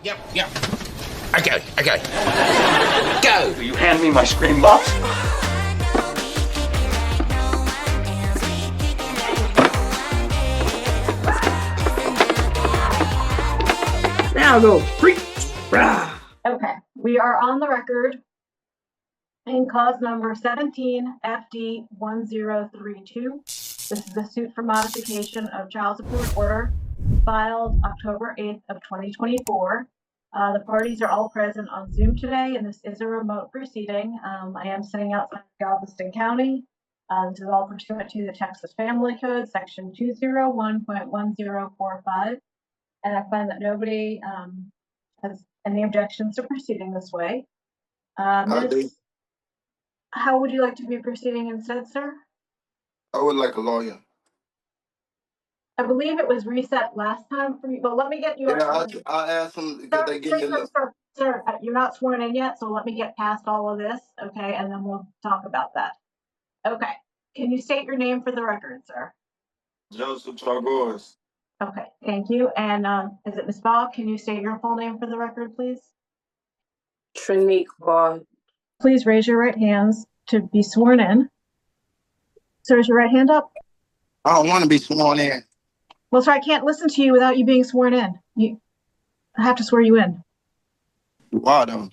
Yep. Okay. Go! Will you hand me my screen box? Now go. Okay, we are on the record in cause number 17 FD 1032. This is a suit for modification of child support order filed October 8th of 2024. The parties are all present on Zoom today, and this is a remote proceeding. I am sitting outside Galveston County. This is all pursuant to the Texas Family Code, section 201.1045. And I find that nobody has any objections to proceeding this way. Ms. How would you like to be proceeding instead, sir? I would like a lawyer. I believe it was reset last time for you, but let me get you. Yeah, I asked them because they give me a look. Sir, you're not sworn in yet, so let me get past all of this, okay, and then we'll talk about that. Okay, can you state your name for the record, sir? Joseph Chargors. Okay, thank you. And is it Ms. Ball? Can you state your full name for the record, please? Trinique Ball. Please raise your right hands to be sworn in. Sir, is your right hand up? I don't want to be sworn in. Well, sir, I can't listen to you without you being sworn in. I have to swear you in. Why though?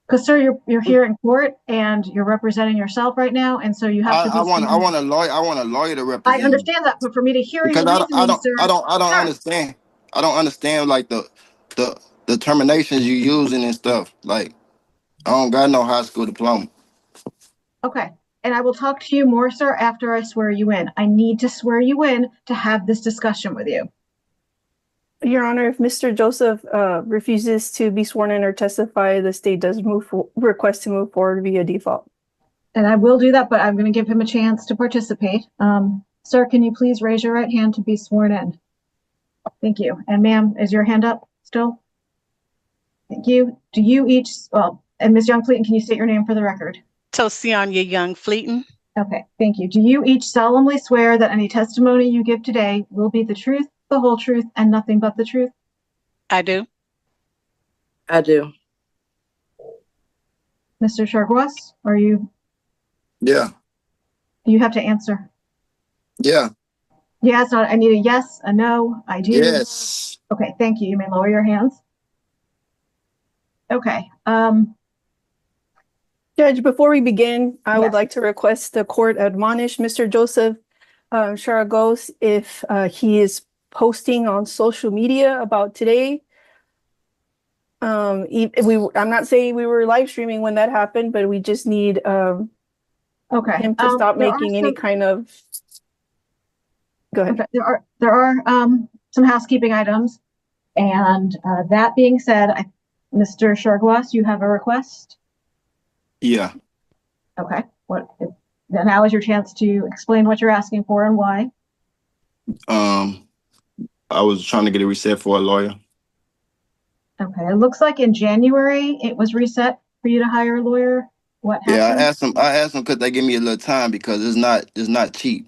Because, sir, you're here in court and you're representing yourself right now, and so you have to. I want a lawyer. I want a lawyer to represent. I understand that, but for me to hear because your reasoning, sir, I don't understand. I don't understand like the terminations you using and stuff. Like I don't got no high school diploma. Okay. And I will talk to you more, sir, after I swear you in. I need to swear you in to have this discussion with you. Your Honor, if Mr. Joseph refuses to be sworn in or testify, the state does request to move forward via default. And I will do that, but I'm going to give him a chance to participate. Sir, can you please raise your right hand to be sworn in? Thank you. And ma'am, is your hand up still? Thank you. Do you each, and Ms. Young-Fleeton, can you state your name for the record? Tociania Young-Fleeton. Okay, thank you. Do you each solemnly swear that any testimony you give today will be the truth, the whole truth, and nothing but the truth? I do. I do. Mr. Chargwas, are you? Yeah. You have to answer. Yeah. Yes, I need a yes, a no, I do. Yes. Okay, thank you. You may lower your hands. Okay. Judge, before we begin, I would like to request the court admonish Mr. Joseph Charagos if he is posting on social media about today. I'm not saying we were live streaming when that happened, but we just need him to stop making any kind of. Go ahead. Okay. There are some housekeeping items, and that being said, Mr. Chargwas, you have a request. Yeah. Okay. Now is your chance to explain what you're asking for and why. I was trying to get it reset for a lawyer. Okay. It looks like in January it was reset for you to hire a lawyer. What happened? Yeah, I asked them could they give me a little time because it's not cheap.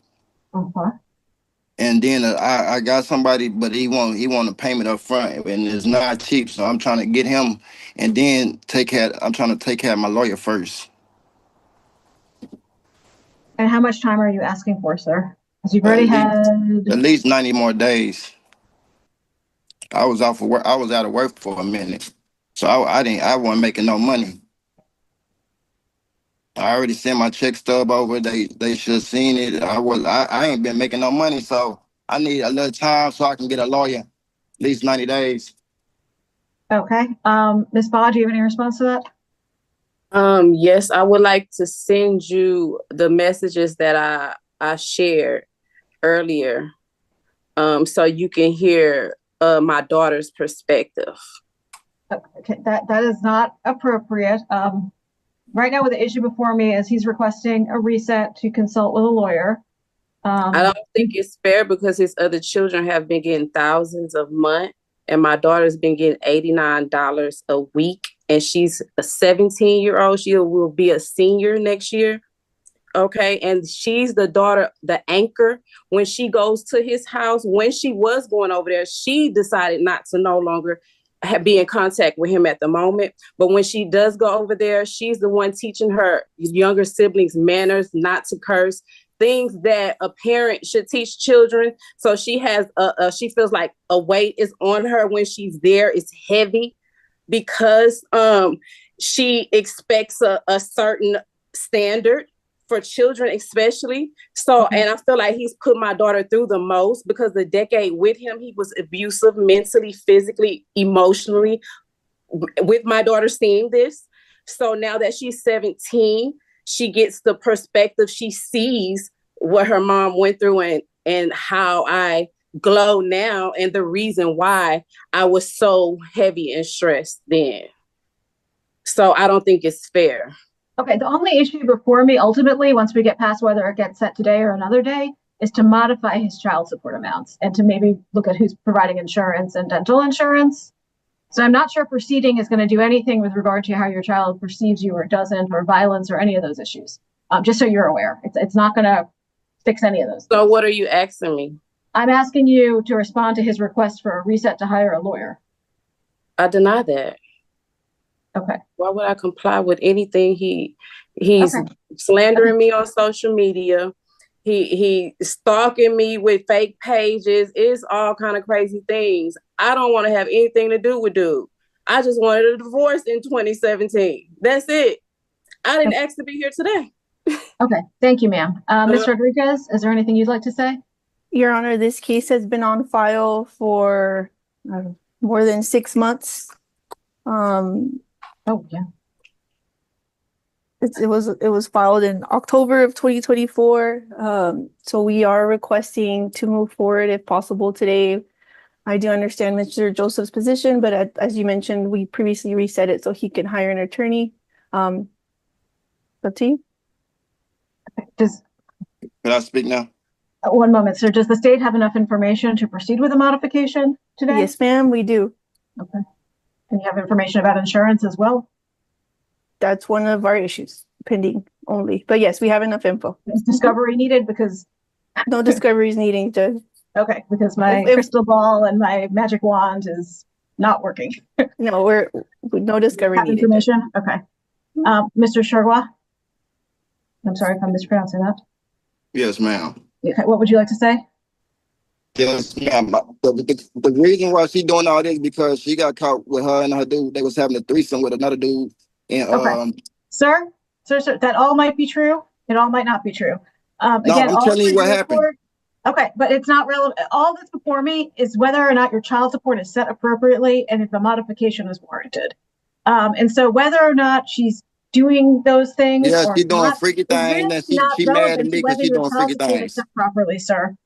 And then I got somebody, but he want a payment up front, and it's not cheap. So I'm trying to get him, and then I'm trying to take care of my lawyer first. And how much time are you asking for, sir? Because you've already had at least 90 more days. I was out of work for a minute, so I wasn't making no money. I already sent my check stub over. They should have seen it. I ain't been making no money, so I need a little time so I can get a lawyer. At least 90 days. Okay. Ms. Baugh, do you have any response to that? Yes, I would like to send you the messages that I shared earlier, so you can hear my daughter's perspective. Okay, that is not appropriate. Right now, with the issue before me is he's requesting a reset to consult with a lawyer. I don't think it's fair because his other children have been getting thousands a month, and my daughter's been getting $89 a week, and she's a 17-year-old. She will be a senior next year. Okay, and she's the daughter, the anchor. When she goes to his house, when she was going over there, she decided not to no longer be in contact with him at the moment. But when she does go over there, she's the one teaching her younger siblings manners, not to curse, things that a parent should teach children. So she has she feels like a weight is on her when she's there. It's heavy because she expects a certain standard for children, especially. So, and I feel like he's put my daughter through the most because the decade with him, he was abusive mentally, physically, emotionally, with my daughter seeing this. So now that she's 17, she gets the perspective. She sees what her mom went through and how I glow now and the reason why I was so heavy and stressed then. So I don't think it's fair. Okay, the only issue before me, ultimately, once we get past whether it gets set today or another day, is to modify his child support amounts and to maybe look at who's providing insurance and dental insurance. So I'm not sure proceeding is going to do anything with regard to how your child perceives you or doesn't, or violence or any of those issues. Just so you're aware, it's not going to fix any of those things. So what are you asking me? I'm asking you to respond to his request for a reset to hire a lawyer. I deny that. Okay. Why would I comply with anything? He's slandering me on social media. He stalking me with fake pages. It's all kind of crazy things. I don't want to have anything to do with dude. I just wanted a divorce in 2017. That's it. I didn't ask to be here today. Okay. Thank you, ma'am. Ms. Rodriguez, is there anything you'd like to say? Your Honor, this case has been on file for more than 6 months. Oh, yeah. It was filed in October of 2024. So we are requesting to move forward if possible today. I do understand Mr. Joseph's position, but as you mentioned, we previously reset it so he can hire an attorney. Up to you. Can I speak now? One moment, sir. Does the state have enough information to proceed with a modification today? Yes, ma'am, we do. Okay. And you have information about insurance as well? That's one of our issues, pending only. But yes, we have enough info. Is discovery needed? Because no discovery is needing, Judge. Okay, because my crystal ball and my magic wand is not working. No, we're no discovery Have needed. information? Okay. Mr. Sherwa? I'm sorry if I'm mispronouncing that. Yes, ma'am. Okay, what would you like to say? Yes, ma'am. The reason why she doing all this because she got caught with her and her dude. They was having a threesome with another dude. And Sir, that all might be true. It all might not be true. Again, I'm telling you what happened. Okay, but it's not relevant. All that's before me is whether or not your child support is set appropriately and if a modification is warranted. And so whether or not she's doing those things, yeah, or she's doing not, freaky things, and she mad at me because she's doing freaky things. Properly, sir,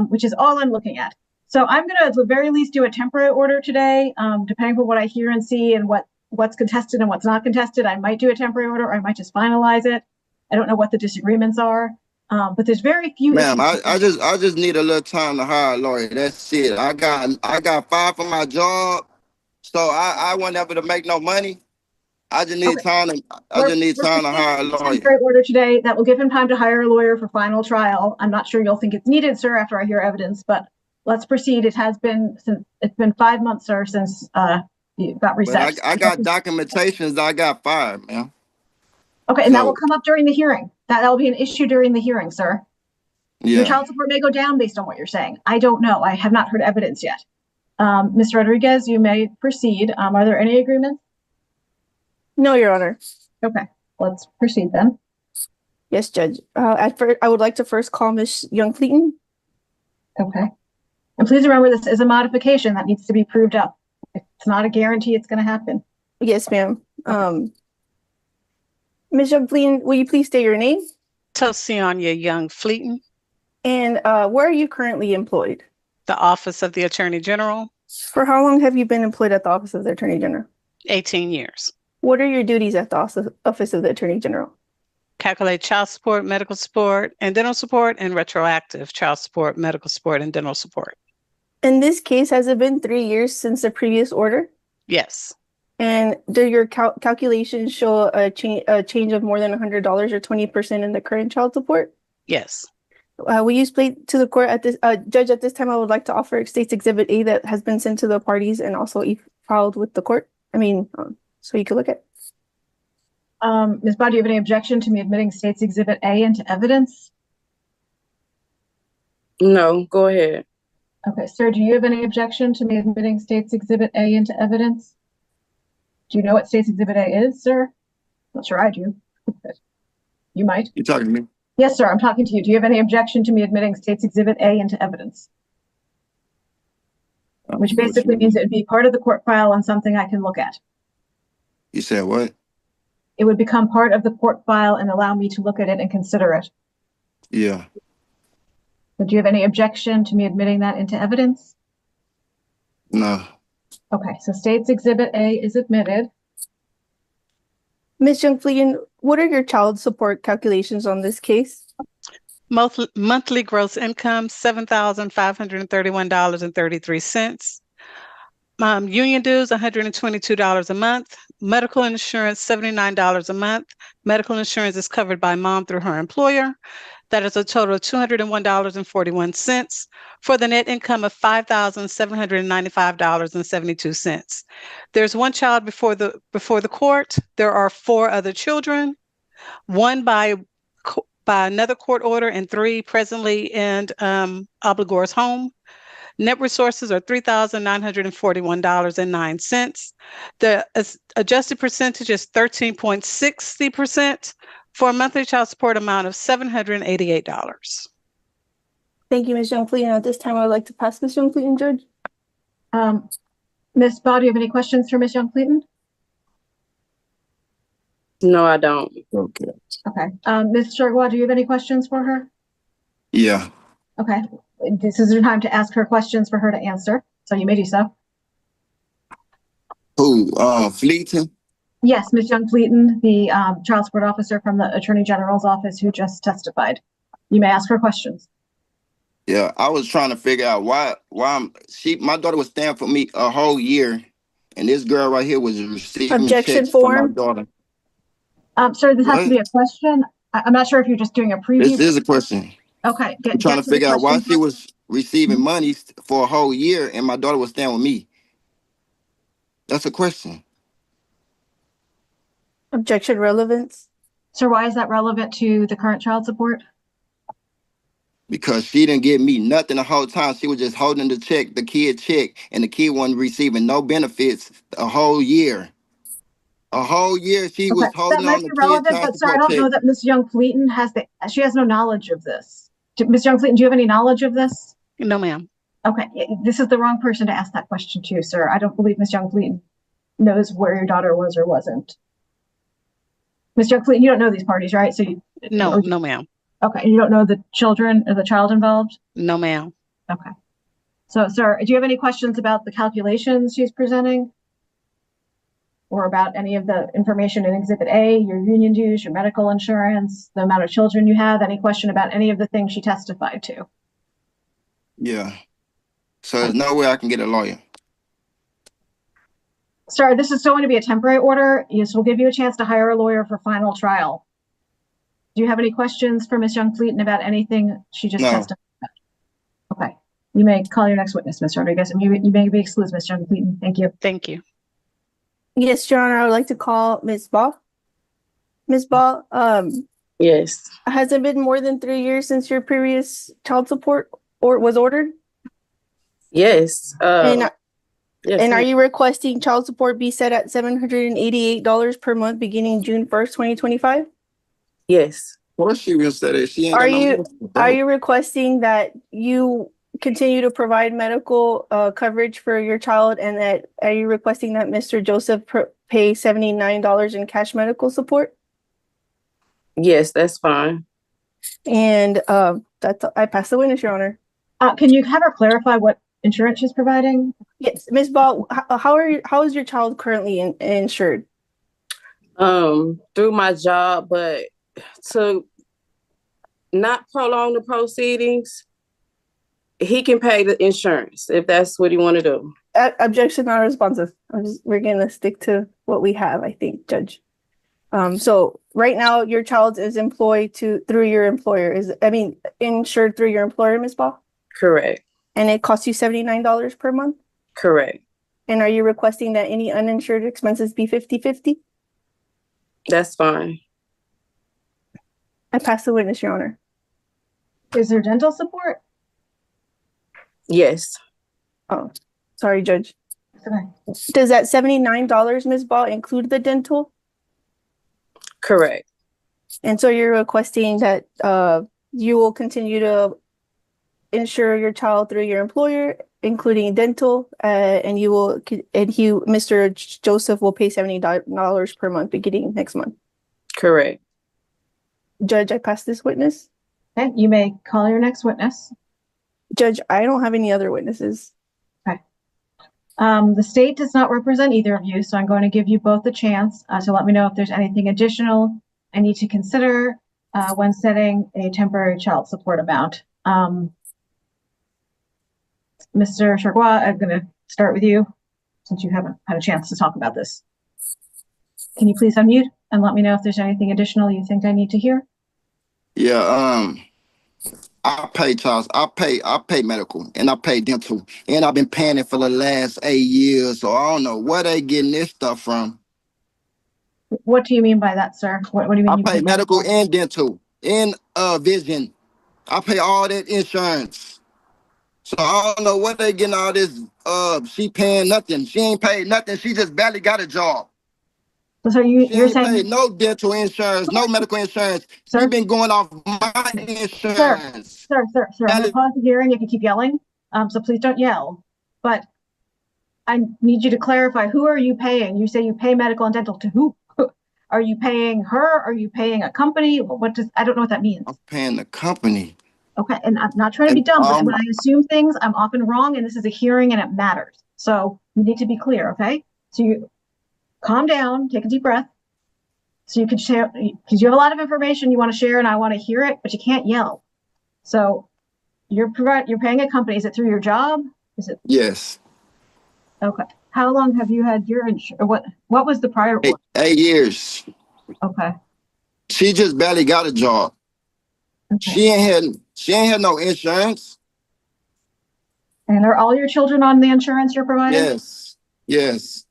which is all I'm looking at. So I'm going to, at the very least, do a temporary order today, depending on what I hear and see and what's contested and what's not contested. I might do a temporary order, or I might just finalize it. I don't know what the disagreements are, but there's very few. Ma'am, I just need a little time to hire a lawyer. That's it. I got fired from my job, so I wasn't able to make no money. I just need time to hire a lawyer. Temporary order today that will give him time to hire a lawyer for final trial. I'm not sure you'll think it's needed, sir, after I hear evidence, but let's proceed. It's been 5 months, sir, since you got reset. But I got documentations that I got fired, ma'am. Okay, and that will come up during the hearing. That will be an issue during the hearing, sir. Yeah. Your child support may go down based on what you're saying. I don't know. I have not heard evidence yet. Ms. Rodriguez, you may proceed. Are there any agreements? No, Your Honor. Okay, let's proceed then. Yes, Judge. At first, I would like to first call Ms. Young-Fleeton. Okay. And please remember, this is a modification that needs to be proved up. It's not a guarantee it's going to happen. Yes, ma'am. Ms. Young-Fleeton, will you please state your name? Tosionia Young-Fleeton. And where are you currently employed? The Office of the Attorney General. For how long have you been employed at the Office of the Attorney General? 18 years. What are your duties at the Office of the Attorney General? Calculate child support, medical support, and dental support, and retroactive child support, medical support, and dental support. In this case, has it been 3 years since the previous order? Yes. And do your calculations show a change of more than $100 or 20% in the current child support? Yes. Will you explain to the court at this Judge, at this time, I would like to offer State's Exhibit A that has been sent to the parties and also filed with the court? So you can look at. Ms. Bott, do you have any objection to me admitting State's Exhibit A into evidence? No, go ahead. Okay, sir, do you have any objection to me admitting State's Exhibit A into evidence? Do you know what State's Exhibit A is, sir? Not sure I do. You might. You talking to me? Yes, sir, I'm talking to you. Do you have any objection to me admitting State's Exhibit A into evidence? Which basically means it would be part of the court file and something I can look at. You said what? It would become part of the court file and allow me to look at it and consider it. Yeah. But do you have any objection to me admitting that into evidence? No. Okay, so State's Exhibit A is admitted. Ms. Young-Fleeton, what are your child support calculations on this case? Monthly gross income, $7,531.33. Union dues, $122 a month. Medical insurance, $79 a month. Medical insurance is covered by mom through her employer. That is a total of $201.41 for the net income of $5,795.72. There's one child before the court. There are 4 other children, one by another court order and 3 presently in obligor's home. Net resources are $3,941.09. The adjusted percentage is 13.60% for a monthly child support amount of $788. Thank you, Ms. Young-Fleeton. At this time, I would like to pass Ms. Young-Fleeton, Judge. Ms. Bott, do you have any questions for Ms. Young-Fleeton? No, I don't. Okay. Okay. Ms. Chargois, do you have any questions for her? Yeah. Okay. This is your time to ask her questions for her to answer, so you may do so. Who? Fleeton? Yes, Ms. Young-Fleeton, the child support officer from the Attorney General's office who just testified. You may ask her questions. Yeah, I was trying to figure out why my daughter was staying for me a whole year, and this girl right here was receiving Objection checks from my form. daughter. Sir, this has to What? be a question. I'm not sure if you're just doing a preview. This is a question. Okay. I'm trying to figure out why she was receiving money for a whole year, and my daughter was staying with me. That's a question. Objection relevance. Sir, why is that relevant to the current child support? Because she didn't give me nothing the whole time. She was just holding the kid check, and the kid wasn't receiving no benefits a whole year. A whole year she was holding that might on be the kid relevant, child but sir, I support don't check. know that Ms. Young-Fleeton she has no knowledge of this. Ms. Young-Fleeton, do you have any knowledge of this? No, ma'am. Okay, this is the wrong person to ask that question to, sir. I don't believe Ms. Young-Fleeton knows where your daughter was or wasn't. Ms. Young-Fleeton, you don't know these parties, right? No, ma'am. Okay, you don't know the children or the child involved? No, ma'am. Okay. So, sir, do you have any questions about the calculations she's presenting? Or about any of the information in Exhibit A, your union dues, your medical insurance, the amount of children you have? Any question about any of the things she testified to? Yeah. So there's no way I can get a lawyer. Sir, this is still going to be a temporary order. Yes, we'll give you a chance to hire a lawyer for final trial. Do you have any questions for Ms. Young-Fleeton about anything she just testified about? Okay. You may call your next witness, Ms. Rodriguez, and you may be excused, Ms. Young-Fleeton. Thank you. Thank you. Yes, Your Honor, I would like to call Ms. Ball. Ms. Ball, Yes. has it been more than 3 years since your previous child support was ordered? Yes. And Yes, are you requesting child support be set at $788 per month beginning June 1st, 2025? yes. What she gonna say that she ain't Are got no you are you requesting that you continue to provide medical coverage for your child, and that are you requesting that Mr. Joseph pay $79 in cash medical support? Yes, that's fine. And that's I pass the witness, Your Honor. Can you have her clarify what insurance she's providing? Yes, Ms. Ball, how is your child currently insured? Through my job, but to not prolong the proceedings, he can pay the insurance if that's what he want to do. Objection not responsive. We're gonna stick to what we have, I think, Judge. So right now your child is employed through your employer. Insured through your employer, Ms. Ball? Correct. And it costs you $79 per month? Correct. And are you requesting that any uninsured expenses be 50-50? That's fine. I pass the witness, Your Honor. Is there dental support? Yes. Oh, sorry, Judge. Okay. Does that $79, Ms. Ball, include the dental? Correct. And so you're requesting that you will continue to insure your child through your employer, including dental, and Mr. Joseph will pay $70 per month beginning next month. Correct. Judge, I pass this witness. Okay, you may call your next witness. Judge, I don't have any other witnesses. Okay. The state does not represent either of you, so I'm going to give you both a chance to let me know if there's anything additional I need to consider when setting a temporary child support amount. Mr. Chargois, I'm going to start with you since you haven't had a chance to talk about this. Can you please unmute and let me know if there's anything additional you think I need to hear? Yeah, I pay medical and I pay dental, and I've been paying it for the last 8 years. So I don't know where they getting this stuff from. What do you mean by that, sir? What do you mean? I pay medical and dental and vision. I pay all that insurance. So I don't know what they getting all this. She paying nothing. She ain't paid nothing. She just barely got a job. So you're ain't saying paid no dental insurance, no medical insurance. Sir? She been going off my insurance. Sir, I'm going to pause the hearing if you keep yelling. So please don't yell. But I need you to clarify, who are you paying? You say you pay medical and dental to who? Are you paying her? Are you paying a company? I don't know what that means. I'm paying the company. Okay, and I'm not trying to be dumb, but when I assume things, I'm often wrong, and this is a hearing and it matters. So you need to be clear, okay? So you calm down, take a deep breath, so you can share, because you have a lot of information you want to share and I want to hear it, but you can't yell. So you're paying a company. Is it through your job? Is it? Yes. Okay. How long have you had your insurance? What was the prior one? 8 years. Okay. She just barely got a job. Okay. She ain't had no insurance. And are all your children on the insurance you're providing? Yes.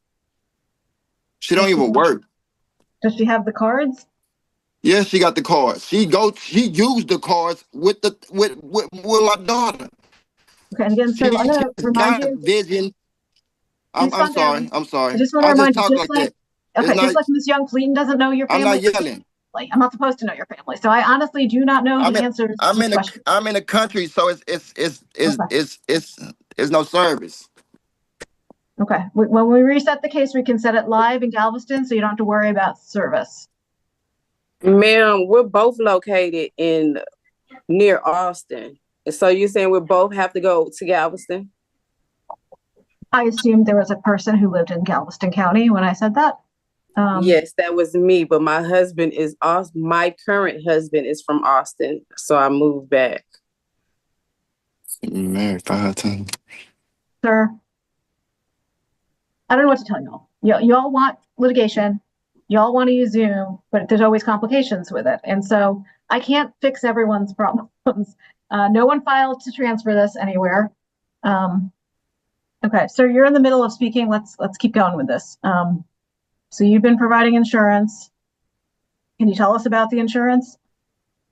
She don't even work. Does she have the cards? Yes, she got the cards. She used the cards with my daughter. Okay, and again, sir, I'm going to remind you. Vision. I'm sorry. I just want to remind you, just like Ms. Young-Fleeton doesn't know your family. I'm not yelling. I'm not supposed to know your family, so I honestly do not know the answers. I'm in the country, so it's no service. Okay. When we reset the case, we can set it live in Galveston, so you don't have to worry about service. Ma'am, we're both located near Austin. And so you're saying we both have to go to Galveston? I assumed there was a person who lived in Galveston County when I said that. Yes, that was me, but my current husband is from Austin, so I moved back. Married 5 times. Sir, I don't know what to tell y'all. Y'all want litigation. Y'all want to use Zoom, but there's always complications with it. And so I can't fix everyone's problems. No one filed to transfer this anywhere. Okay, so you're in the middle of speaking. Let's keep going with this. So you've been providing insurance. Can you tell us about the insurance?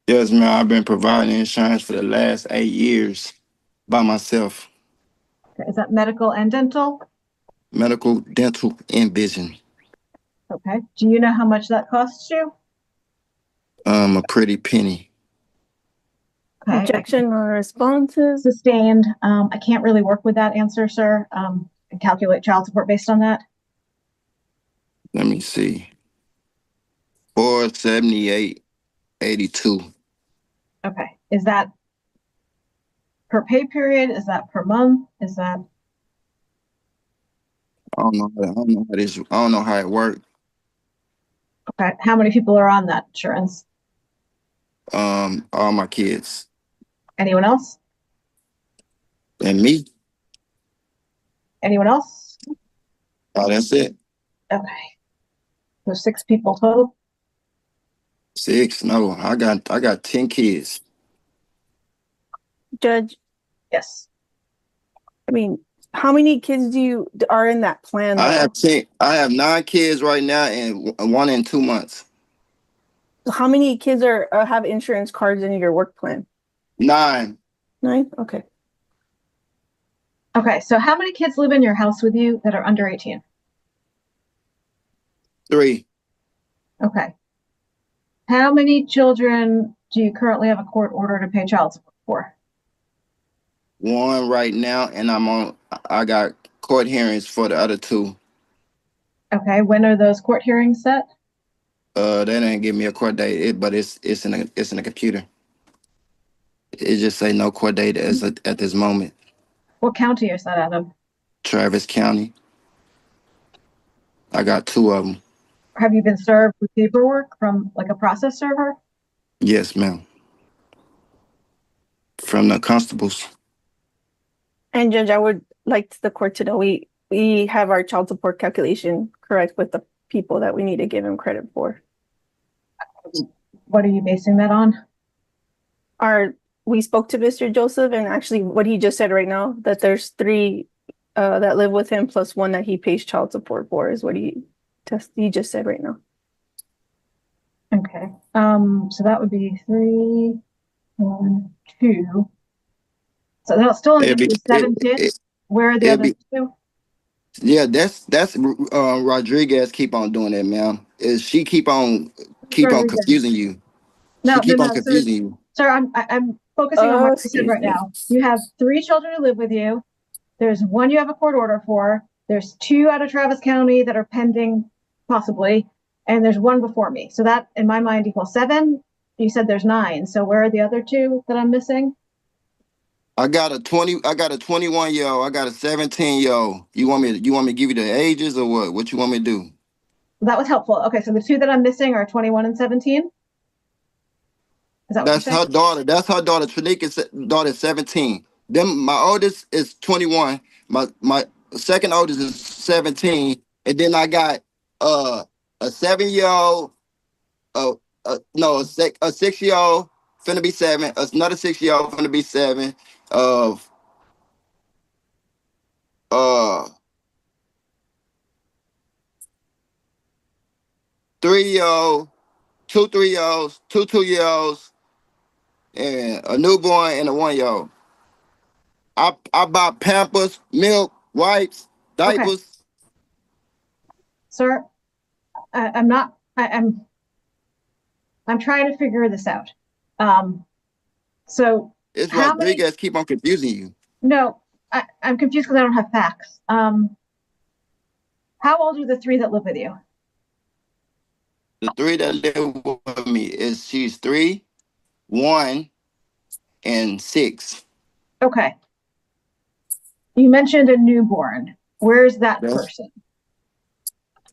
Yes, ma'am. I've been providing insurance for the last 8 years by myself. Okay, is that medical and dental? Medical, dental, and vision. Okay. Do you know how much that costs you? A pretty penny. Okay. Objection or responses? Sustained. I can't really work with that answer, sir, and calculate child support based on that. Let me see. 478.82. Okay. Is that per pay period? Is that per month? Is that? I don't know how it works. Okay. How many people are on that insurance? All my kids. Anyone else? And me. Anyone else? Oh, that's it. Okay. There's 6 people total. 6? No, I got 10 kids. Judge, Yes. I mean, How many kids are in that plan? I Though? I have 9 kids right now, and one in 2 months. How many kids have insurance cards in your work plan? 9. 9? Okay. Okay, so how many kids live in your house with you that are under 18? 3. Okay. How many children do you currently have a court order to pay child support for? 1 right now, and I got court hearings for the other 2. Okay, when are those court hearings set? They didn't give me a court date, but it's in the computer. It just say no court date at this moment. What county is that out of? Travis County. I got 2 of them. Have you been served with paperwork from like a process server? Yes, ma'am. From the constables. And Judge, I would like the court to know we have our child support calculation correct with the people that we need to give him credit for. What are you basing that on? We spoke to Mr. Joseph, and actually what he just said right now, that there's 3 that live with him plus 1 that he pays child support for, is what he just said right now. Okay. So that would be 3, 1, 2. So that'll still be 7 kids. Where are the other 2? Yeah, that's Rodriguez keep on doing that, ma'am. She keep on confusing you. No, She keep on confusing you. Sir, I'm focusing on what you said right now. You have 3 children who live with you. There's 1 you have a court order for. There's 2 out of Travis County that are pending, possibly, and there's 1 before me. So that, in my mind, equals 7. You said there's 9. So where are the other 2 that I'm missing? I got a 21-year-old. I got a 17-year-old. You want me to give you the ages or what? What you want me to do? That was helpful. Okay, so the 2 that I'm missing are 21 and 17. That's her daughter. That's her daughter. Trinika's daughter is 17. Then my oldest is 21. My second oldest is 17. And then I got a 7-year-old, a 6-year-old finna be 7, another 6-year-old finna be 7, 3-year-old, 2 3-year-olds, 2 2-year-olds, and a newborn and a 1-year-old. I buy Pampers, milk, wipes, diapers. Okay. Sir, I'm trying to figure this out. So it's Rodriguez keep on confusing you. No, I'm confused because I don't have facts. How old are the 3 that live with you? The 3 that live with me she's 3, 1, and 6. Okay. You mentioned a newborn. Where's that person?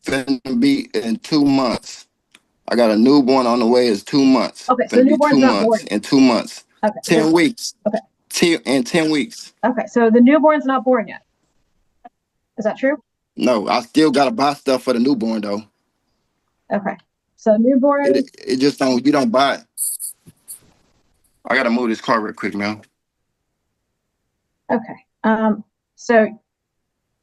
Finna be in 2 months. I got a newborn on the way. It's 2 months. Okay, so the newborn's not born. In 2 months. Okay. 10 weeks. Okay. In 10 weeks. Okay, so the newborn's not born yet. Is that true? No, I still gotta buy stuff for the newborn though. Okay. So newborn. It just you don't buy it. I gotta move this car real quick, man. Okay. So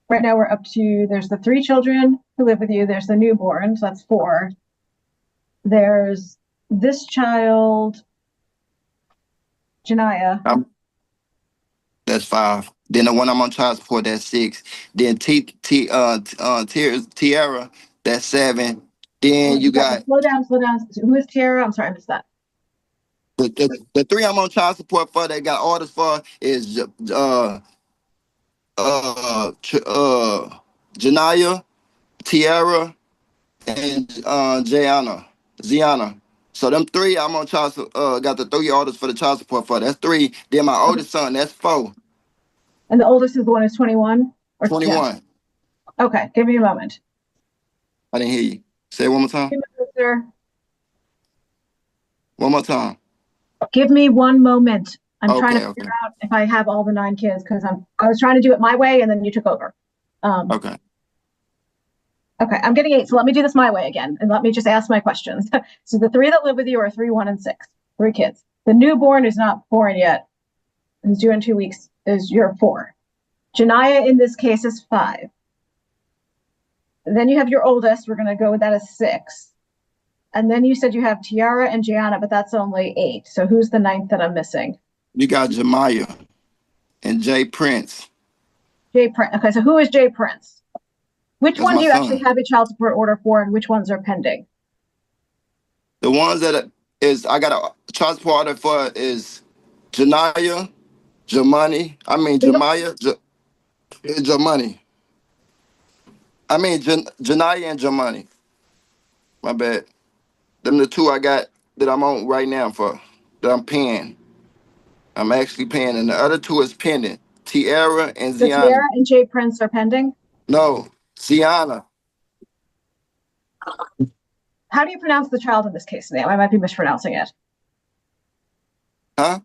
right now we're up to, there's the 3 children who live with you. There's the newborn, so that's 4. There's this child, Janiyah. That's 5. Then the one I'm on child support, that's 6. Then Tiara, that's 7. Then you got slow down. Who is Tiara? I'm sorry, I missed that. The 3 I'm on child support for that got orders for is Janiyah, Tiara, and Ziana. So them 3 I'm on child got the 3 orders for the child support for. That's 3. Then my oldest son, that's 4. And the oldest is the one who's 21? Or 21. 10? Okay, give me a moment. I didn't hear you. Say it one more time. Give me a moment, sir. One more time. Give me one moment. I'm trying to figure out if I have all the 9 kids because I was trying to do it my way and then you took over. Okay. Okay, I'm getting 8, so let me do this my way again and let me just ask my questions. So the 3 that live with you are 3, 1, and 6. 3 kids. The newborn is not born yet. Who's due in 2 weeks is your 4. Janiyah in this case is 5. Then you have your oldest. We're going to go with that as 6. And then you said you have Tiara and Gianna, but that's only 8. So who's the 9th that I'm missing? You got Jemiah and Jay Prince. Jay Prince. Okay, so who is Jay Prince? Which That's one my do you son. actually have a child support order for, and which ones are pending? The ones that I got a child support order for is Janiyah, Jamani. I mean Jemiah, Jamani. I mean Janiyah and Jamani. My bad. Them the 2 I got that I'm on right now for that I'm paying. I'm actually paying, and the other 2 is pending. Tiara and So Tiara Ziana. and Jay Prince are pending? No, Ziana. How do you pronounce the child in this case, ma'am? I might be mispronouncing it. Huh?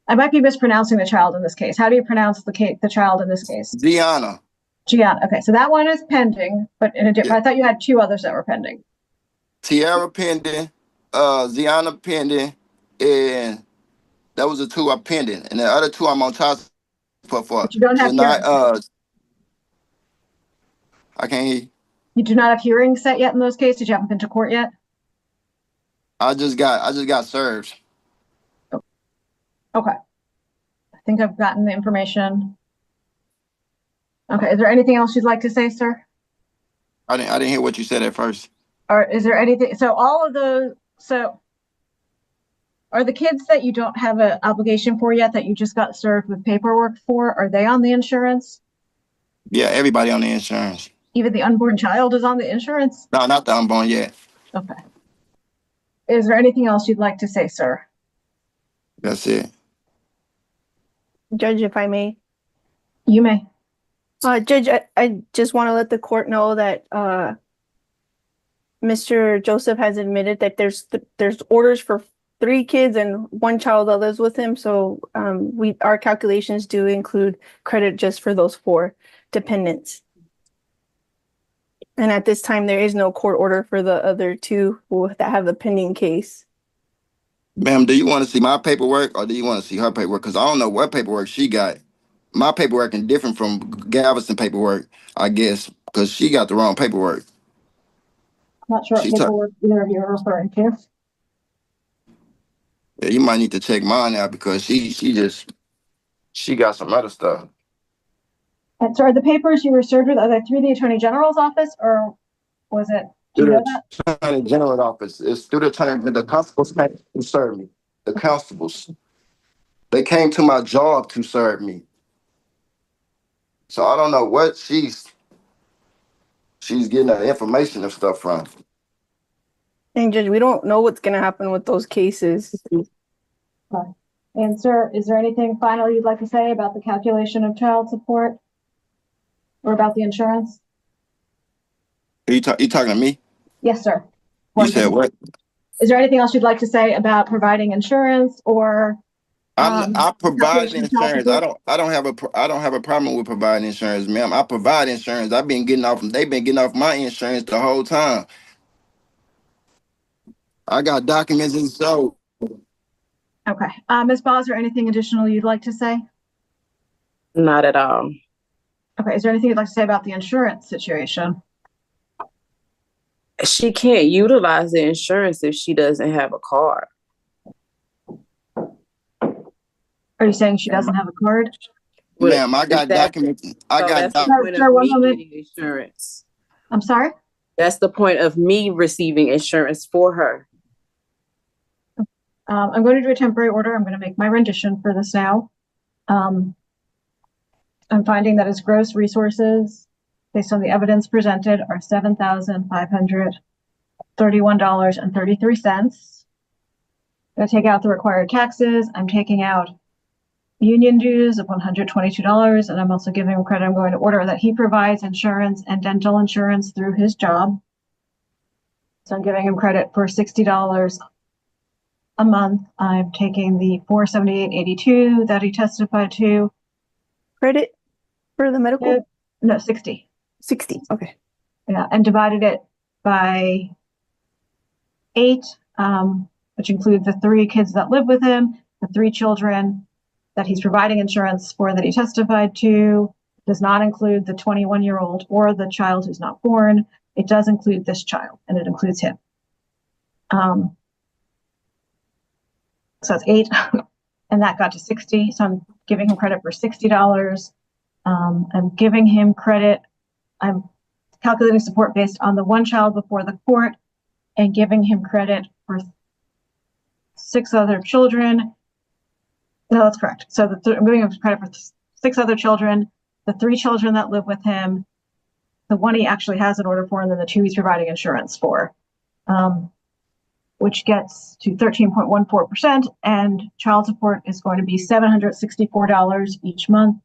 I might be mispronouncing the child in this case. How do you pronounce the child in this case? Ziana. Gianna. Okay, so that one is pending, but I thought you had 2 others that were pending. Tiara pending, Ziana pending, and that was the 2 I'm pending, and the other 2 I'm on child support for. But you don't have hearings. I can't hear you. You do not have hearings set yet in those cases? You haven't been to court yet? I just got served. Okay. I think I've gotten the information. Okay, is there anything else you'd like to say, sir? I didn't hear what you said at first. Or is there anything, so all of those, so are the kids that you don't have an obligation for yet that you just got served with paperwork for, are they on the insurance? Yeah, everybody on the insurance. Even the unborn child is on the insurance? No, not the unborn yet. Okay. Is there anything else you'd like to say, sir? That's it. Judge, if I may. You may. Judge, I just want to let the court know that Mr. Joseph has admitted that there's orders for 3 kids and 1 child that lives with him. So our calculations do include credit just for those 4 dependents. And at this time, there is no court order for the other 2 that have the pending case. Ma'am, do you want to see my paperwork or do you want to see her paperwork? Because I don't know what paperwork she got. My paperwork is different from Galveston paperwork, I guess, because she got the wrong paperwork. I'm not sure what paperwork either of you are referring to. Yeah, you might need to check mine out because she got some other stuff. And so are the papers you were served with, are they through the Attorney General's office or was it, do you know that? Attorney General's office. It's through the attorney, the constables came to serve me. The constables. They came to my job to serve me. So I don't know what she's getting that information and stuff from. And Judge, we don't know what's going to happen with those cases. Okay. And sir, is there anything final you'd like to say about the calculation of child support or about the insurance? Are you talking to me? Yes, sir. You said what? Is there anything else you'd like to say about providing insurance or? I provide insurance. I don't have a problem with providing insurance, ma'am. I provide insurance. They've been getting off my insurance the whole time. I got documents and so. Okay. Ms. Ball, is there anything additional you'd like to say? Not at all. Okay. Is there anything you'd like to say about the insurance situation? She can't utilize the insurance if she doesn't have a card. Are you saying she doesn't have a card? Ma'am, I got documents. That's the point of me getting insurance. I'm sorry? That's the point of me receiving insurance for her. I'm going to do a temporary order. I'm going to make my rendition for this now. I'm finding that his gross resources, based on the evidence presented, are $7,531.33. I'm going to take out the required taxes. I'm taking out union dues of $122, and I'm also giving him credit. I'm going to order that he provides insurance and dental insurance through his job. So I'm giving him credit for $60 a month. I'm taking the $478.82 that he testified to. Credit for the medical? No, 60. 60, okay. Yeah, and divided it by 8, which includes the 3 kids that live with him, the 3 children that he's providing insurance for that he testified to, does not include the 21-year-old or the child who's not born. It does include this child, and it includes him. So it's 8, and that got to 60. So I'm giving him credit for $60. I'm giving him credit. I'm calculating support based on the one child before the court and giving him credit for 6 other children. No, that's correct. So I'm giving him credit for 6 other children, the 3 children that live with him, the one he actually has an order for, and then the 2 he's providing insurance for, which gets to 13.14%. And child support is going to be $764 each month,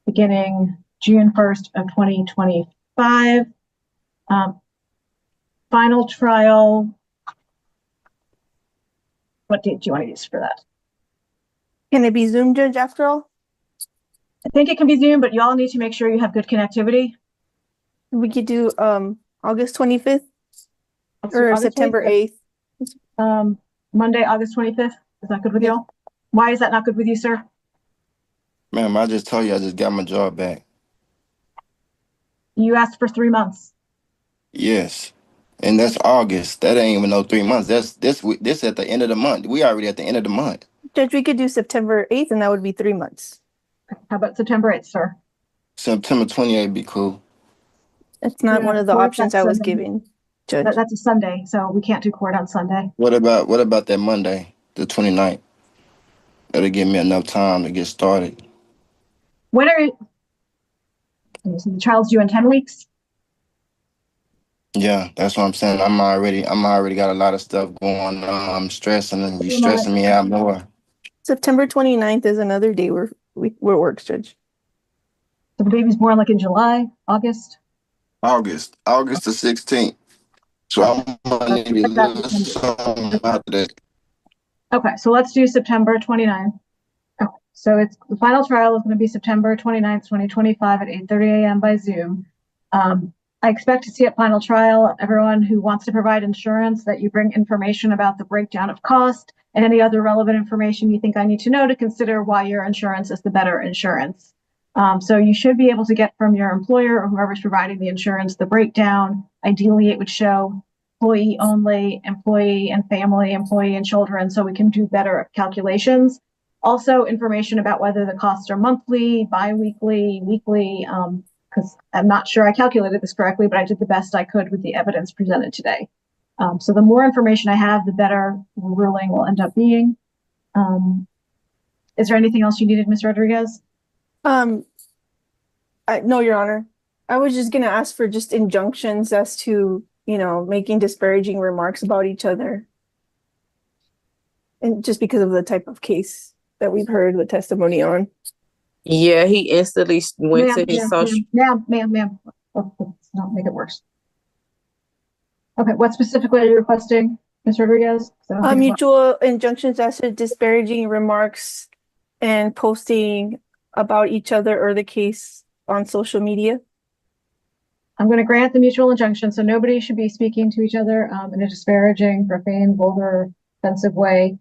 beginning June 1st of 2025. Final trial. What date do you want to use for that? Can it be Zoom, Judge, after all? I think it can be Zoom, but you all need to make sure you have good connectivity. We could do August 25th or August September 25th. 8th. Monday, August 25th. Is that good with you all? Why is that not good with you, sir? Ma'am, I just told you I just got my job back. You asked for 3 months. Yes. And that's August. That ain't even no 3 months. That's this at the end of the month. We already at the end of the month. Judge, we could do September 8th, and that would be 3 months. How about September 8th, sir? September 28th be cool. That's not one of the court options that I was Sunday. given, Judge. That's a Sunday, so we can't do court on Sunday. What about that Monday, the 29th? That'll give me enough time to get started. When are you? So the child's due in 10 weeks. Yeah, that's what I'm saying. I'm already got a lot of stuff going on. I'm stressing, and you stressing me out more. September 29th is another day where works, Judge. So the baby's born like in July, August. August the 16th. So I'm gonna need a little something after that. Okay, so let's do September 29th. Okay, so it's the final trial is going to be September 29th, 2025 at 8:30 a.m. by Zoom. I expect to see at final trial everyone who wants to provide insurance that you bring information about the breakdown of cost and any other relevant information you think I need to know to consider why your insurance is the better insurance. So you should be able to get from your employer or whoever's providing the insurance the breakdown. Ideally, it would show employee only, employee and family, employee and children, so we can do better calculations. Also, information about whether the costs are monthly, bi-weekly, weekly, because I'm not sure I calculated this correctly, but I did the best I could with the evidence presented today. So the more information I have, the better the ruling will end up being. Is there anything else you needed, Ms. Rodriguez? No, Your Honor. I was just going to ask for just injunctions as to, making disparaging remarks about each other. And just because of the type of case that we've heard the testimony on. Yeah, he instantly went to his social. Ma'am. Oh, let's not make it worse. Okay, what specifically are you requesting, Ms. Rodriguez? Mutual injunctions as to disparaging remarks and posting about each other or the case on social media. I'm going to grant the mutual injunction, so nobody should be speaking to each other in a disparaging, profane, vulgar, offensive way.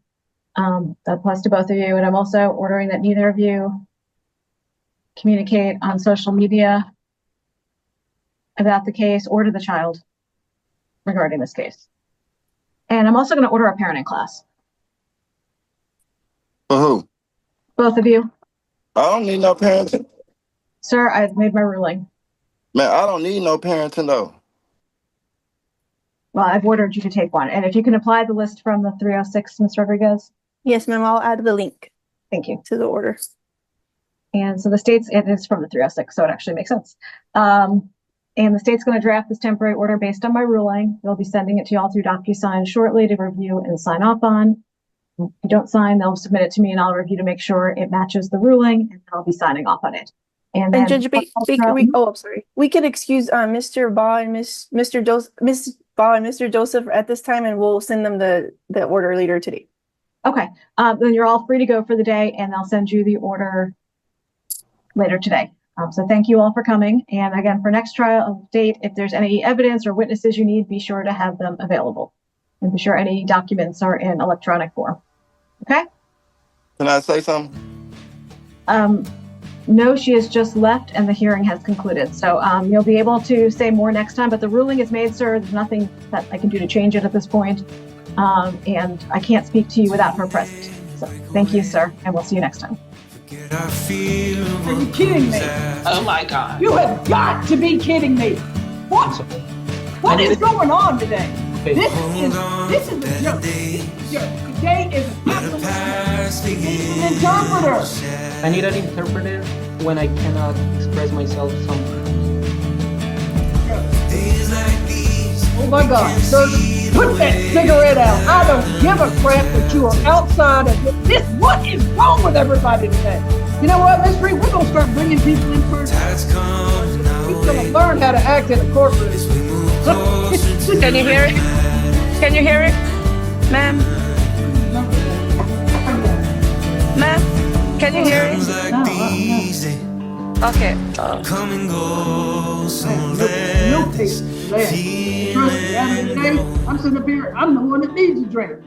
That applies to both of you. And I'm also ordering that neither of you communicate on social media about the case or to the child regarding this case. And I'm also going to order a parenting class. For who? Both of you. I don't need no parenting. Sir, I've made my ruling. Man, I don't need no parenting though. Well, I've ordered you to take one. And if you can apply the list from the 306, Ms. Rodriguez. Yes, ma'am. I'll add the link. Thank you. To the order. And so the state's, it is from the 306, so it actually makes sense. And the state's going to draft this temporary order based on my ruling. They'll be sending it to y'all through DocuSign shortly to review and sign off on. If you don't sign, they'll submit it to me and I'll review to make sure it matches the ruling, and I'll be signing off on it. And then Judge Baker, I'm sorry. We can excuse Mr. Baugh and Mr. Joseph at this time, and we'll send them the order later today. Okay, then you're all free to go for the day, and I'll send you the order later today. So thank you all for coming. And again, for next trial date, if there's any evidence or witnesses you need, be sure to have them available. And be sure any documents are in electronic form. Okay? Can I say something? No, she has just left and the hearing has concluded. So you'll be able to say more next time, but the ruling is made, sir. There's nothing that I can do to change it at this point. And I can't speak to you without her present. So thank you, sir, and we'll see you next time. Are you kidding me? Oh my God. You have got to be kidding me. What is going on today? This is a joke. Today is an interpreter. I need an interpreter when I cannot express myself something. Oh my God, sir, put that cigarette out. I don't give a crap that you are outside of this. What is wrong with everybody today? You know what, Miss Reed, we're going to start bringing people in first. We're going to learn how to act in a courtroom. Can you hear it? Can you hear it? Ma'am? Ma'am? Can you hear it? Okay. Come and go, no taste. Trust me, at the end of the day, I'm sitting up here, I'm the one that needs a drink.